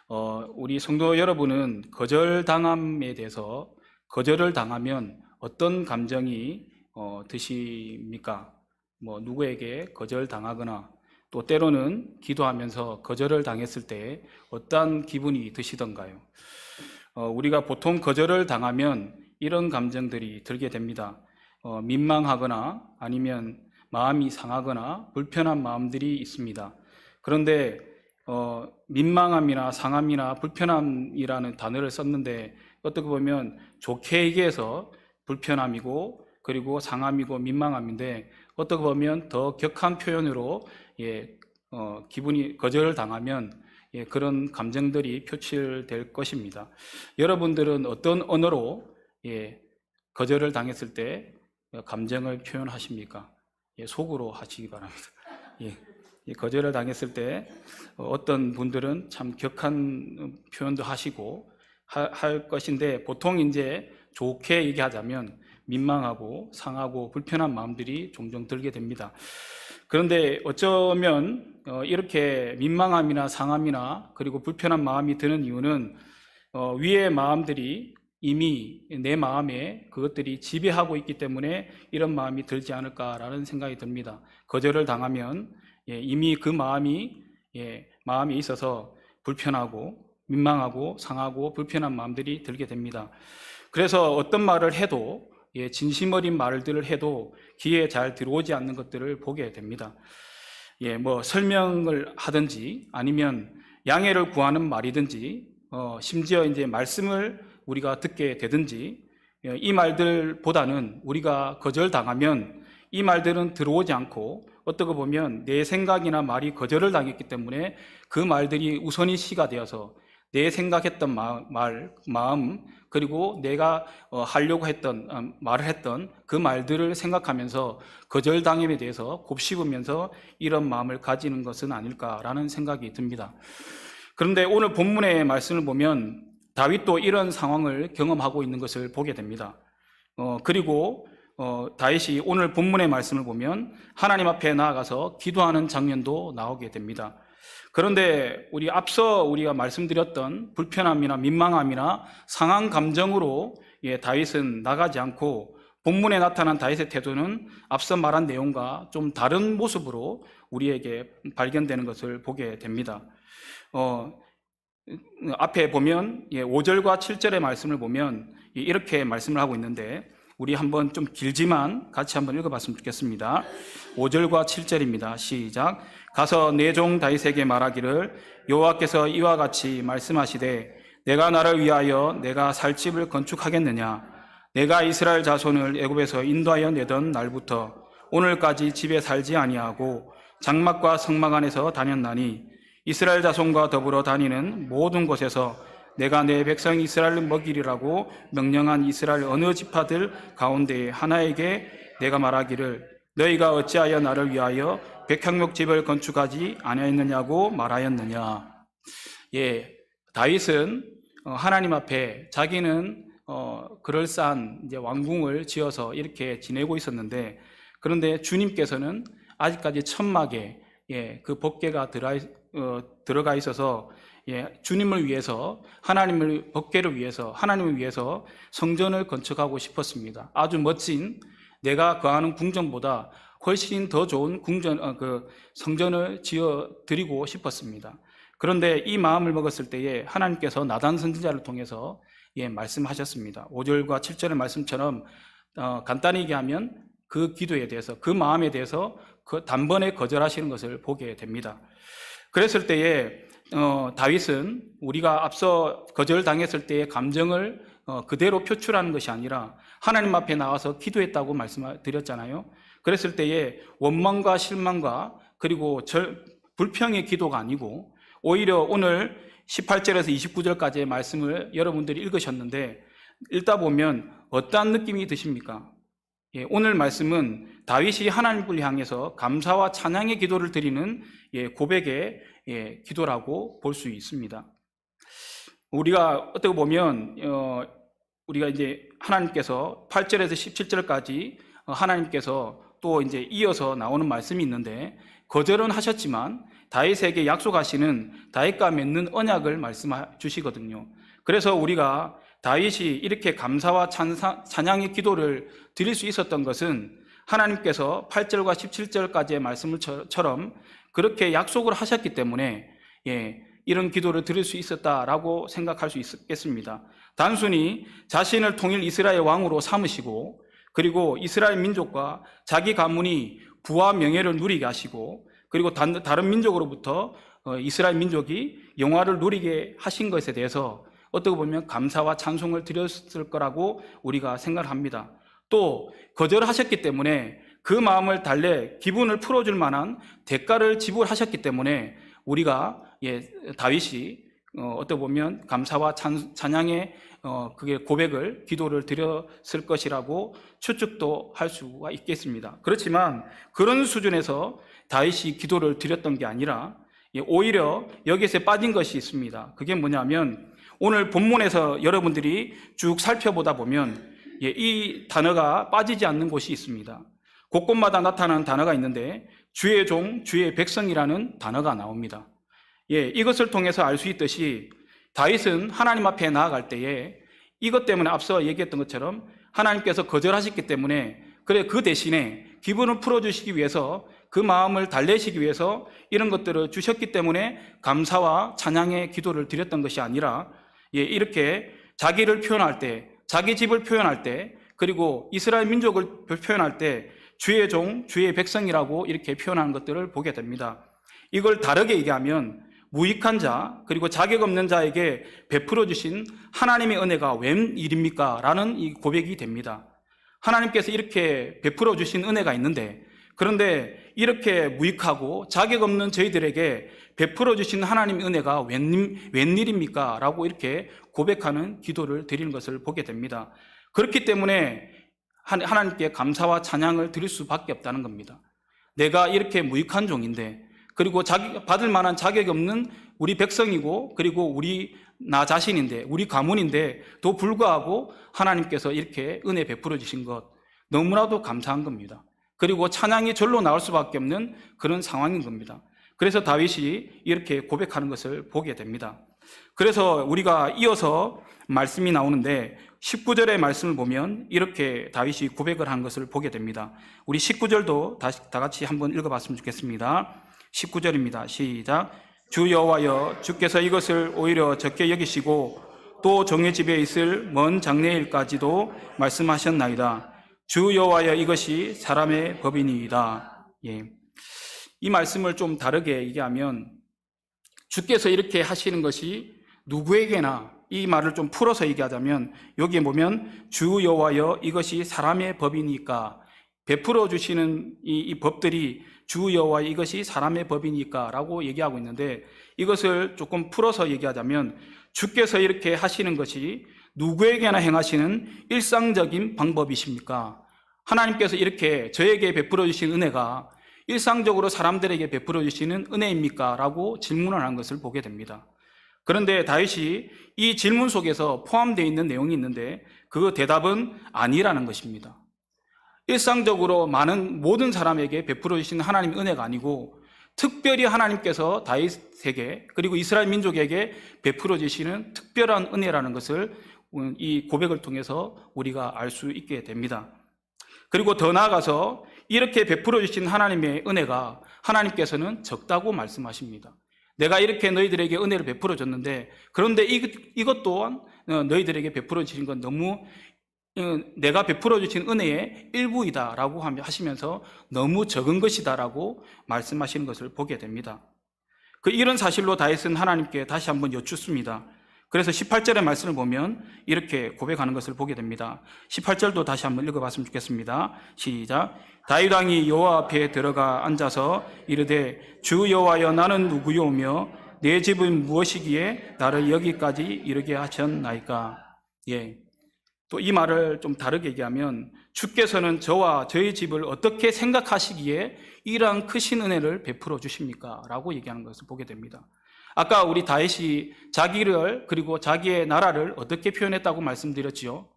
우리 성도 여러분은 거절당함에 대해서 거절을 당하면 어떤 감정이 드십니까? 누구에게 거절당하거나 또 때로는 기도하면서 거절을 당했을 때 어떤 기분이 드시던가요? 우리가 보통 거절을 당하면 이런 감정들이 들게 됩니다. 민망하거나 아니면 마음이 상하거나 불편한 마음들이 있습니다. 그런데 민망함이나 상함이나 불편함이라는 단어를 썼는데 어떻게 보면 좋게 얘기해서 불편함이고 그리고 상함이고 민망함인데 어떻게 보면 더 격한 표현으로 기분이 거절을 당하면 그런 감정들이 표출될 것입니다. 여러분들은 어떤 언어로 거절을 당했을 때 감정을 표현하십니까? 속으로 하시기 바랍니다. 거절을 당했을 때 어떤 분들은 참 격한 표현도 하시고 할 것인데 보통 이제 좋게 얘기하자면 민망하고 상하고 불편한 마음들이 종종 들게 됩니다. 그런데 어쩌면 이렇게 민망함이나 상함이나 그리고 불편한 마음이 드는 이유는 위의 마음들이 이미 내 마음에 그것들이 지배하고 있기 때문에 이런 마음이 들지 않을까라는 생각이 듭니다. 거절을 당하면 이미 그 마음이 마음에 있어서 불편하고 민망하고 상하고 불편한 마음들이 들게 됩니다. 그래서 어떤 말을 해도 진심 어린 말들을 해도 귀에 잘 들어오지 않는 것들을 보게 됩니다. 설명을 하든지 아니면 양해를 구하는 말이든지 심지어 이제 말씀을 우리가 듣게 되든지 이 말들보다는 우리가 거절당하면 이 말들은 들어오지 않고 어떻게 보면 내 생각이나 말이 거절을 당했기 때문에 그 말들이 우선이시가 되어서 내 생각했던 마음 그리고 내가 하려고 했던 말을 했던 그 말들을 생각하면서 거절당함에 대해서 곱씹으면서 이런 마음을 가지는 것은 아닐까라는 생각이 듭니다. 그런데 오늘 본문의 말씀을 보면 다윗도 이런 상황을 경험하고 있는 것을 보게 됩니다. 그리고 다윗이 오늘 본문의 말씀을 보면 하나님 앞에 나아가서 기도하는 장면도 나오게 됩니다. 그런데 앞서 우리가 말씀드렸던 불편함이나 민망함이나 상한 감정으로 다윗은 나가지 않고 본문에 나타난 다윗의 태도는 앞서 말한 내용과 좀 다른 모습으로 우리에게 발견되는 것을 보게 됩니다. 앞에 보면 5절과 7절의 말씀을 보면 이렇게 말씀을 하고 있는데 우리 한번 좀 길지만 같이 한번 읽어봤으면 좋겠습니다. 5절과 7절입니다. 시작. 가서 내 종 다윗에게 말하기를 여호와께서 이와 같이 말씀하시되 내가 나를 위하여 내가 살 집을 건축하겠느냐. 내가 이스라엘 자손을 애굽에서 인도하여 내던 날부터 오늘까지 집에 살지 아니하고 장막과 성막 안에서 다녔나니 이스라엘 자손과 더불어 다니는 모든 곳에서 내가 내 백성 이스라엘을 먹이리라고 명령한 이스라엘 어느 지파들 가운데 하나에게 내가 말하기를 너희가 어찌하여 나를 위하여 백향목 집을 건축하지 아니하였느냐고 말하였느냐. 다윗은 하나님 앞에 자기는 그럴싸한 이제 왕궁을 지어서 이렇게 지내고 있었는데 그런데 주님께서는 아직까지 천막에 그 법궤가 들어가 있어서 주님을 위해서 하나님을 법궤를 위해서 하나님을 위해서 성전을 건축하고 싶었습니다. 아주 멋진 내가 거하는 궁전보다 훨씬 더 좋은 성전을 지어 드리고 싶었습니다. 그런데 이 마음을 먹었을 때에 하나님께서 나단 선지자를 통해서 말씀하셨습니다. 5절과 7절의 말씀처럼 간단히 얘기하면 그 기도에 대해서 그 마음에 대해서 단번에 거절하시는 것을 보게 됩니다. 그랬을 때에 다윗은 우리가 앞서 거절당했을 때의 감정을 그대로 표출하는 것이 아니라 하나님 앞에 나와서 기도했다고 말씀드렸잖아요. 그랬을 때에 원망과 실망과 그리고 불평의 기도가 아니고 오히려 오늘 18절에서 29절까지의 말씀을 여러분들이 읽으셨는데 읽다 보면 어떠한 느낌이 드십니까? 오늘 말씀은 다윗이 하나님을 향해서 감사와 찬양의 기도를 드리는 고백의 기도라고 볼 수 있습니다. 우리가 어떻게 보면 우리가 이제 하나님께서 8절에서 17절까지 하나님께서 또 이제 이어서 나오는 말씀이 있는데, 거절은 하셨지만 다윗에게 약속하시는 다윗과 맺는 언약을 말씀해 주시거든요. 그래서 우리가 다윗이 이렇게 감사와 찬양의 기도를 드릴 수 있었던 것은 하나님께서 8절과 17절까지의 말씀처럼 그렇게 약속을 하셨기 때문에 이런 기도를 드릴 수 있었다라고 생각할 수 있겠습니다. 단순히 자신을 통일 이스라엘 왕으로 삼으시고, 그리고 이스라엘 민족과 자기 가문이 부와 명예를 누리게 하시고, 그리고 다른 민족으로부터 이스라엘 민족이 영화를 누리게 하신 것에 대해서 어떻게 보면 감사와 찬송을 드렸을 거라고 우리가 생각을 합니다. 또 거절하셨기 때문에 그 마음을 달래 기분을 풀어줄 만한 대가를 지불하셨기 때문에 우리가 다윗이 어떻게 보면 감사와 찬양의 그게 고백을, 기도를 드렸을 것이라고 추측도 할 수가 있겠습니다. 그렇지만 그런 수준에서 다윗이 기도를 드렸던 게 아니라 오히려 여기서 빠진 것이 있습니다. 그게 뭐냐면, 오늘 본문에서 여러분들이 쭉 살펴보다 보면 이 단어가 빠지지 않는 곳이 있습니다. 곳곳마다 나타나는 단어가 있는데 주의 종, 주의 백성이라는 단어가 나옵니다. 이것을 통해서 알 수 있듯이 다윗은 하나님 앞에 나아갈 때에 이것 때문에 앞서 얘기했던 것처럼 하나님께서 거절하셨기 때문에 그 대신에 기분을 풀어주시기 위해서, 그 마음을 달래시기 위해서 이런 것들을 주셨기 때문에 감사와 찬양의 기도를 드렸던 것이 아니라 이렇게 자기를 표현할 때, 자기 집을 표현할 때, 그리고 이스라엘 민족을 표현할 때 주의 종, 주의 백성이라고 이렇게 표현하는 것들을 보게 됩니다. 이걸 다르게 얘기하면 무익한 자, 그리고 자격 없는 자에게 베풀어 주신 하나님의 은혜가 웬일입니까? 라는 이 고백이 됩니다. 하나님께서 이렇게 베풀어 주신 은혜가 있는데, 그런데 이렇게 무익하고 자격 없는 저희들에게 베풀어 주신 하나님의 은혜가 웬일입니까? 라고 이렇게 고백하는 기도를 드리는 것을 보게 됩니다. 그렇기 때문에 하나님께 감사와 찬양을 드릴 수밖에 없다는 겁니다. 내가 이렇게 무익한 종인데, 그리고 받을 만한 자격이 없는 우리 백성이고, 그리고 나 자신인데, 우리 가문인데도 불구하고 하나님께서 이렇게 은혜 베풀어 주신 것, 너무나도 감사한 겁니다. 그리고 찬양이 절로 나올 수밖에 없는 그런 상황인 겁니다. 그래서 다윗이 이렇게 고백하는 것을 보게 됩니다. 그래서 우리가 이어서 말씀이 나오는데 19절의 말씀을 보면 이렇게 다윗이 고백을 한 것을 보게 됩니다. 우리 19절도 다 같이 한번 읽어봤으면 좋겠습니다. 19절입니다. 시작. 주 여호와여, 주께서 이것을 오히려 적게 여기시고 또 종의 집에 있을 먼 장래일까지도 말씀하셨나이다. 주 여호와여, 이것이 사람의 법이니이다. 이 말씀을 좀 다르게 얘기하면, 주께서 이렇게 하시는 것이 누구에게나, 이 말을 좀 풀어서 얘기하자면 여기에 보면 주 여호와여, 이것이 사람의 법이니까, 베풀어 주시는 이 법들이 주 여호와, 이것이 사람의 법이니까 라고 얘기하고 있는데, 이것을 조금 풀어서 얘기하자면 주께서 이렇게 하시는 것이 누구에게나 행하시는 일상적인 방법이십니까? 하나님께서 이렇게 저에게 베풀어 주신 은혜가 일상적으로 사람들에게 베풀어 주시는 은혜입니까? 라고 질문을 한 것을 보게 됩니다. 그런데 다윗이 이 질문 속에서 포함되어 있는 내용이 있는데 그 대답은 아니라는 것입니다. 일상적으로 모든 사람에게 베풀어 주신 하나님의 은혜가 아니고, 특별히 하나님께서 다윗에게, 그리고 이스라엘 민족에게 베풀어 주시는 특별한 은혜라는 것을 이 고백을 통해서 우리가 알 수 있게 됩니다. 그리고 더 나아가서 이렇게 베풀어 주신 하나님의 은혜가 하나님께서는 적다고 말씀하십니다. 내가 이렇게 너희들에게 은혜를 베풀어 줬는데, 그런데 이것 또한 너희들에게 베풀어 주신 건 너무, 내가 베풀어 주신 은혜의 일부이다 라고 하시면서 너무 적은 것이다 라고 말씀하시는 것을 보게 됩니다. 이런 사실로 다윗은 하나님께 다시 한번 여쭙습니다. 그래서 18절의 말씀을 보면 이렇게 고백하는 것을 보게 됩니다. 18절도 다시 한번 읽어봤으면 좋겠습니다. 시작. 다윗 왕이 여호와 앞에 들어가 앉아서 이르되, 주 여호와여, 나는 누구요며 내 집은 무엇이기에 나를 여기까지 이르게 하셨나이까? 또 이 말을 좀 다르게 얘기하면, 주께서는 저와 저희 집을 어떻게 생각하시기에 이러한 크신 은혜를 베풀어 주십니까? 라고 얘기하는 것을 보게 됩니다. 아까 우리 다윗이 자기를, 그리고 자기의 나라를 어떻게 표현했다고 말씀드렸지요?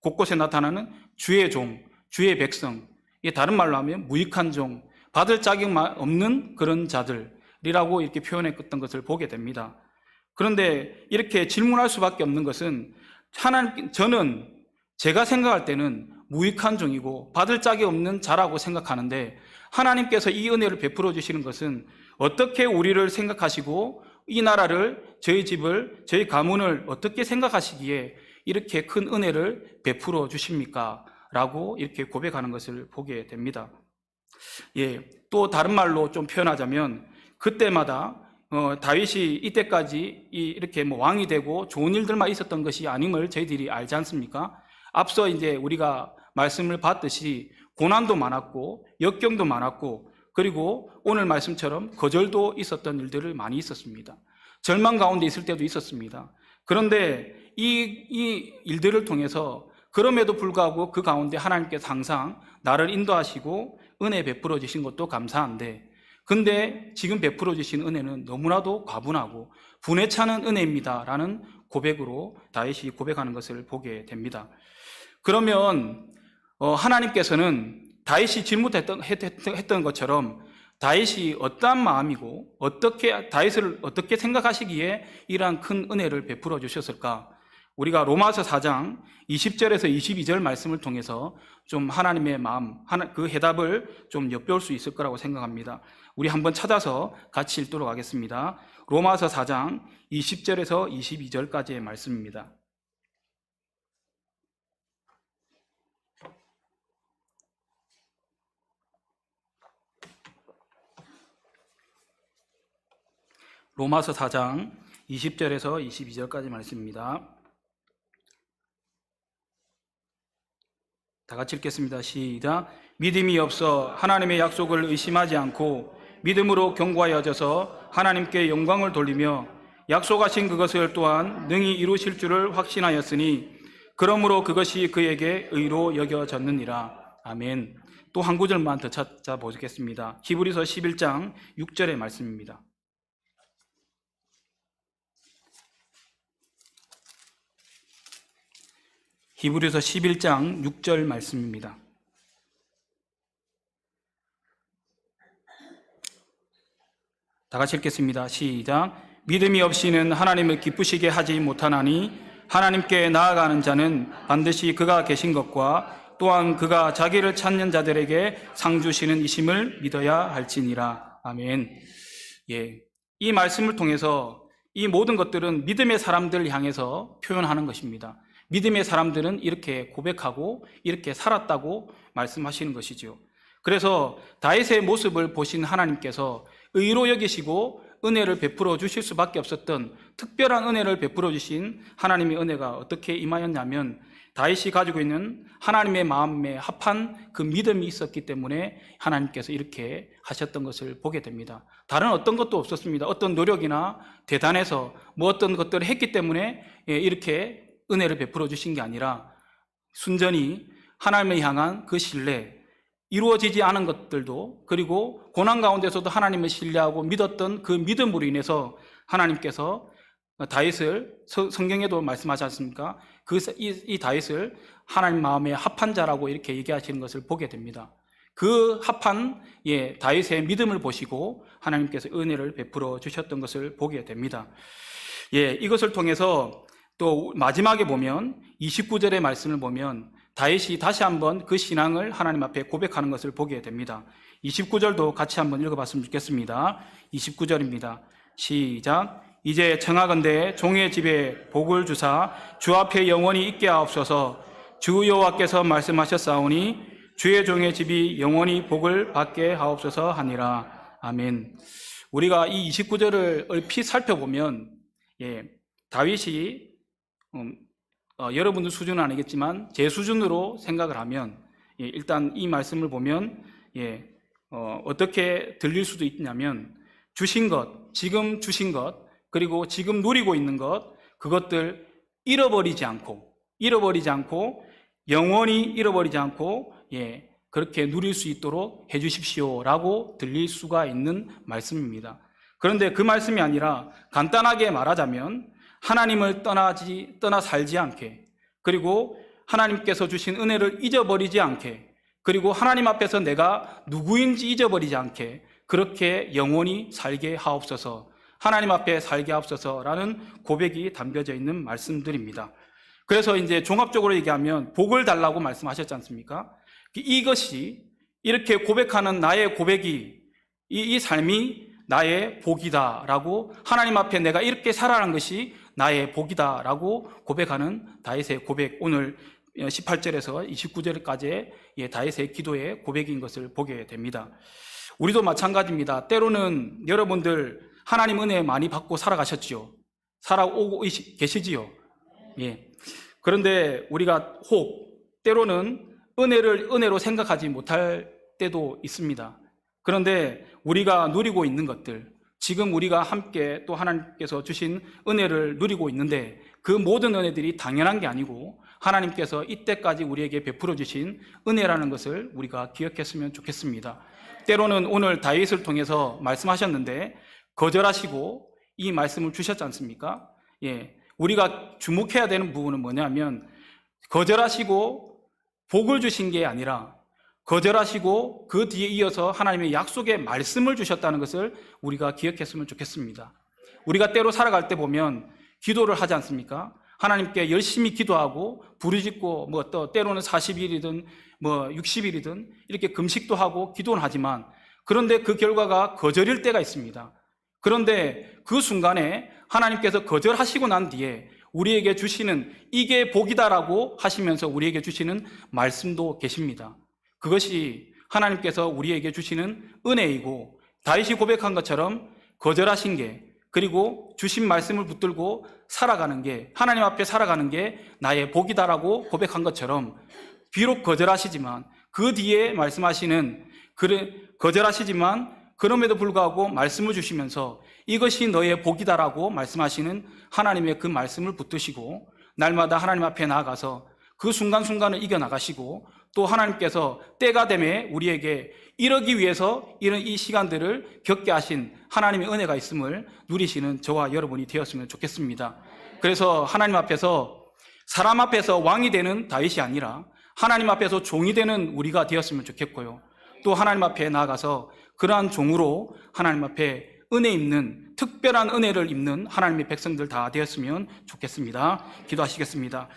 곳곳에 나타나는 주의 종, 주의 백성, 다른 말로 하면 무익한 종, 받을 자격만 없는 그런 자들이라고 이렇게 표현했던 것을 보게 됩니다. 그런데 이렇게 질문할 수밖에 없는 것은 저는 제가 생각할 때는 무익한 종이고 받을 자격 없는 자라고 생각하는데, 하나님께서 이 은혜를 베풀어 주시는 것은 어떻게 우리를 생각하시고 이 나라를, 저희 집을, 저희 가문을 어떻게 생각하시기에 이렇게 큰 은혜를 베풀어 주십니까? 라고 이렇게 고백하는 것을 보게 됩니다. 또 다른 말로 좀 표현하자면, 그때마다 다윗이 이때까지 이렇게 왕이 되고 좋은 일들만 있었던 것이 아님을 저희들이 알지 않습니까? 앞서 이제 우리가 말씀을 봤듯이 고난도 많았고 역경도 많았고, 그리고 오늘 말씀처럼 거절도 있었던 일들을 많이 있었습니다. 절망 가운데 있을 때도 있었습니다. 그런데 이 일들을 통해서 그럼에도 불구하고 그 가운데 하나님께서 항상 나를 인도하시고 은혜 베풀어 주신 것도 감사한데, 근데 지금 베풀어 주신 은혜는 너무나도 과분하고 분에 차는 은혜입니다 라는 고백으로 다윗이 고백하는 것을 보게 됩니다. 그러면 하나님께서는 다윗이 질문했던 것처럼 다윗이 어떠한 마음이고 다윗을 어떻게 생각하시기에 이러한 큰 은혜를 베풀어 주셨을까? 우리가 로마서 4장 20절에서 22절 말씀을 통해서 좀 하나님의 마음, 그 해답을 좀 엿볼 수 있을 거라고 생각합니다. 우리 한번 찾아서 같이 읽도록 하겠습니다. 로마서 4장 20절에서 22절까지의 말씀입니다. 로마서 4장 20절에서 22절까지 말씀입니다. 다 같이 읽겠습니다. 시작. 믿음이 없어 하나님의 약속을 의심하지 않고 믿음으로 견고하여져서 하나님께 영광을 돌리며 약속하신 그것을 또한 능히 이루실 줄을 확신하였으니 그러므로 그것이 그에게 의로 여겨졌느니라. 아멘. 또 한 구절만 더 찾아보겠습니다. 히브리서 11장 6절의 말씀입니다. 히브리서 11장 6절 말씀입니다. 다 같이 읽겠습니다. 시작. 믿음이 없이는 하나님을 기쁘시게 하지 못하나니 하나님께 나아가는 자는 반드시 그가 계신 것과 또한 그가 자기를 찾는 자들에게 상 주시는 이심을 믿어야 할지니라. 아멘. 이 말씀을 통해서 이 모든 것들은 믿음의 사람들을 향해서 표현하는 것입니다. 믿음의 사람들은 이렇게 고백하고 이렇게 살았다고 말씀하시는 것이지요. 그래서 다윗의 모습을 보신 하나님께서 의로 여기시고 은혜를 베풀어 주실 수밖에 없었던 특별한 은혜를 베풀어 주신 하나님의 은혜가 어떻게 임하였냐면, 다윗이 가지고 있는 하나님의 마음에 합한 그 믿음이 있었기 때문에 하나님께서 이렇게 하셨던 것을 보게 됩니다. 다른 어떤 것도 없었습니다. 어떤 노력이나 대단해서 어떤 것들을 했기 때문에 이렇게 은혜를 베풀어 주신 게 아니라 순전히 하나님을 향한 그 신뢰, 이루어지지 않은 것들도, 그리고 고난 가운데서도 하나님을 신뢰하고 믿었던 그 믿음으로 인해서 하나님께서 다윗을, 성경에도 말씀하지 않습니까? 이 다윗을 하나님 마음에 합한 자라고 이렇게 얘기하시는 것을 보게 됩니다. 그 합한 다윗의 믿음을 보시고 하나님께서 은혜를 베풀어 주셨던 것을 보게 됩니다. 이것을 통해서 또 마지막에 보면 29절의 말씀을 보면 다윗이 다시 한번 그 신앙을 하나님 앞에 고백하는 것을 보게 됩니다. 29절도 같이 한번 읽어봤으면 좋겠습니다. 29절입니다. 시작. 이제 청하건대 종의 집에 복을 주사 주 앞에 영원히 있게 하옵소서. 주 여호와께서 말씀하셨사오니 주의 종의 집이 영원히 복을 받게 하옵소서 하니라. 아멘. 우리가 이 29절을 얼핏 살펴보면 다윗이 여러분들 수준은 아니겠지만 제 수준으로 생각을 하면 일단 이 말씀을 보면 어떻게 들릴 수도 있냐면, 주신 것, 지금 주신 것, 그리고 지금 누리고 있는 것, 그것들 잃어버리지 않고 영원히 잃어버리지 않고 그렇게 누릴 수 있도록 해주십시오라고 들릴 수가 있는 말씀입니다. 그런데 그 말씀이 아니라 간단하게 말하자면 하나님을 떠나 살지 않게, 그리고 하나님께서 주신 은혜를 잊어버리지 않게, 그리고 하나님 앞에서 내가 누구인지 잊어버리지 않게 그렇게 영원히 살게 하옵소서, 하나님 앞에 살게 하옵소서라는 고백이 담겨져 있는 말씀들입니다. 그래서 이제 종합적으로 얘기하면 복을 달라고 말씀하셨지 않습니까? 이것이 이렇게 고백하는 나의 고백이 이 삶이 나의 복이다라고, 하나님 앞에 내가 이렇게 살아가는 것이 나의 복이다라고 고백하는 다윗의 고백, 오늘 18절에서 29절까지의 다윗의 기도의 고백인 것을 보게 됩니다. 우리도 마찬가지입니다. 때로는 여러분들 하나님 은혜 많이 받고 살아가셨지요. 살아오고 계시지요. 예. 그런데 우리가 때로는 은혜를 은혜로 생각하지 못할 때도 있습니다. 그런데 우리가 누리고 있는 것들, 지금 우리가 함께 또 하나님께서 주신 은혜를 누리고 있는데 그 모든 은혜들이 당연한 게 아니고 하나님께서 이때까지 우리에게 베풀어 주신 은혜라는 것을 우리가 기억했으면 좋겠습니다. 때로는 오늘 다윗을 통해서 말씀하셨는데 거절하시고 이 말씀을 주셨지 않습니까? 예, 우리가 주목해야 되는 부분은 뭐냐면 거절하시고 복을 주신 게 아니라 거절하시고 그 뒤에 이어서 하나님의 약속의 말씀을 주셨다는 것을 우리가 기억했으면 좋겠습니다. 우리가 때로 살아갈 때 보면 기도를 하지 않습니까? 하나님께 열심히 기도하고 부르짖고 또 때로는 40일이든 60일이든 이렇게 금식도 하고 기도는 하지만 그런데 그 결과가 거절일 때가 있습니다. 그런데 그 순간에 하나님께서 거절하시고 난 뒤에 우리에게 주시는 이게 복이다라고 하시면서 우리에게 주시는 말씀도 계십니다. 그것이 하나님께서 우리에게 주시는 은혜이고 다윗이 고백한 것처럼 거절하신 게, 그리고 주신 말씀을 붙들고 살아가는 게, 하나님 앞에 살아가는 게 나의 복이다라고 고백한 것처럼 비록 거절하시지만 그 뒤에 말씀하시는, 거절하시지만 그럼에도 불구하고 말씀을 주시면서 이것이 너의 복이다라고 말씀하시는 하나님의 그 말씀을 붙드시고 날마다 하나님 앞에 나아가서 그 순간순간을 이겨나가시고 또 하나님께서 때가 되매 우리에게 이러기 위해서 이런 이 시간들을 겪게 하신 하나님의 은혜가 있음을 누리시는 저와 여러분이 되었으면 좋겠습니다. 그래서 하나님 앞에서, 사람 앞에서 왕이 되는 다윗이 아니라 하나님 앞에서 종이 되는 우리가 되었으면 좋겠고요. 또 하나님 앞에 나아가서 그러한 종으로 하나님 앞에 은혜 입는, 특별한 은혜를 입는 하나님의 백성들 다 되었으면 좋겠습니다. 기도하시겠습니다.